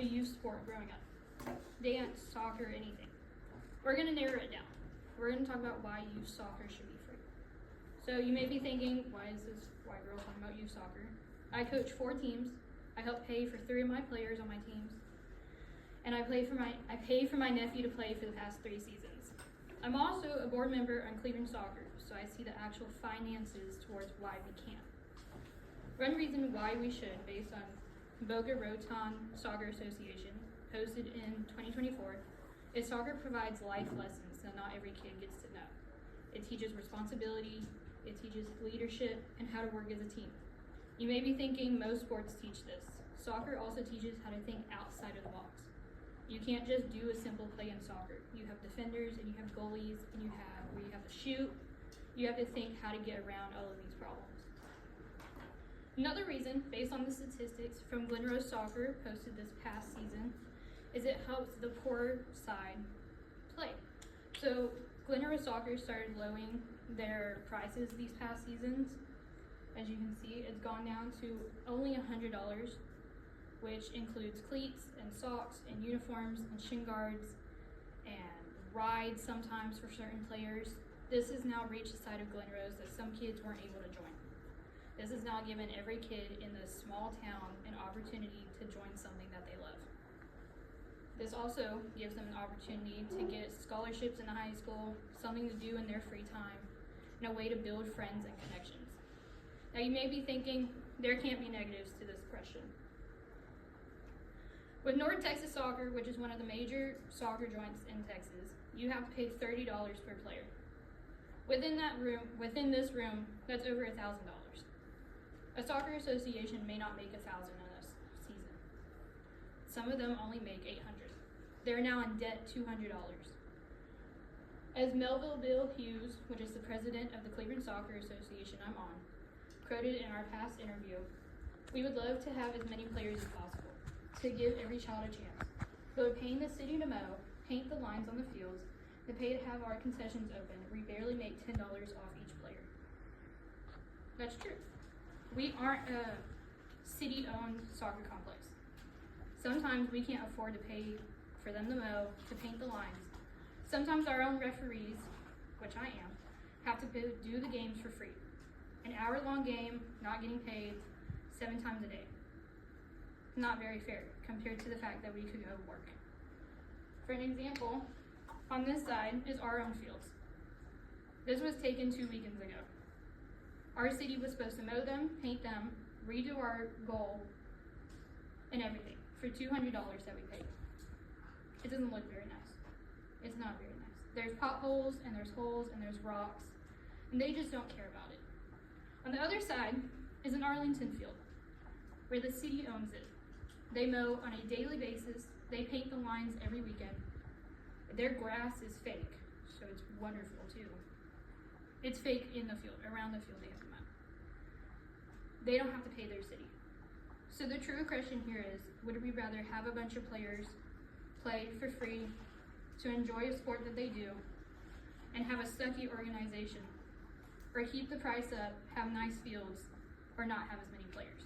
youth sport growing up? Dance, soccer, anything. We're gonna narrow it down. We're gonna talk about why youth soccer should be free. So you may be thinking, why is this white girl talking about youth soccer? I coach 4 teams. I help pay for 3 of my players on my teams. And I pay for my nephew to play for the past 3 seasons. I'm also a board member on Cleveland Soccer, so I see the actual finances towards why we can. One reason why we should, based on Boca Raton Soccer Association, posted in 2024, is soccer provides life lessons that not every kid gets to know. It teaches responsibility, it teaches leadership, and how to work as a team. You may be thinking most sports teach this. Soccer also teaches how to think outside of the box. You can't just do a simple play in soccer. You have defenders, and you have goalies, and you have to shoot. You have to think how to get around all of these problems. Another reason, based on the statistics from Glen Rose Soccer posted this past season, is it helps the poor side play. So Glen Rose Soccer started lowering their prices these past seasons. As you can see, it's gone down to only $100, which includes cleats and socks and uniforms and shin guards and rides sometimes for certain players. This has now reached the side of Glen Rose that some kids weren't able to join. This has now given every kid in this small town an opportunity to join something that they love. This also gives them an opportunity to get scholarships in the high school, something to do in their free time, and a way to build friends and connections. Now you may be thinking, there can't be negatives to this question. With North Texas Soccer, which is one of the major soccer joints in Texas, you have to pay $30 per player. Within this room, that's over $1,000. A soccer association may not make $1,000 in a season. Some of them only make $800. They're now in debt $200. As Melville Bill Hughes, which is the president of the Cleveland Soccer Association I'm on, quoted in our past interview, we would love to have as many players as possible, to give every child a chance. But with paying the city to mow, paint the lines on the fields, and pay to have our concessions open, we barely make $10 off each player. That's true. We aren't a city-owned soccer complex. Sometimes we can't afford to pay for them to mow, to paint the lines. Sometimes our own referees, which I am, have to do the games for free. An hour-long game, not getting paid 7 times a day. Not very fair compared to the fact that we could go work. For an example, on this side is our own fields. This was taken 2 weekends ago. Our city was supposed to mow them, paint them, redo our goal, and everything for $200 that we paid. It doesn't look very nice. It's not very nice. There's potholes, and there's holes, and there's rocks, and they just don't care about it. On the other side is an Arlington field, where the city owns it. They mow on a daily basis. They paint the lines every weekend. Their grass is fake, so it's wonderful too. It's fake in the field, around the field they have to mow. They don't have to pay their city. So the true question here is, would we rather have a bunch of players play for free to enjoy a sport that they do and have a sucky organization, or keep the price up, have nice fields, or not have as many players?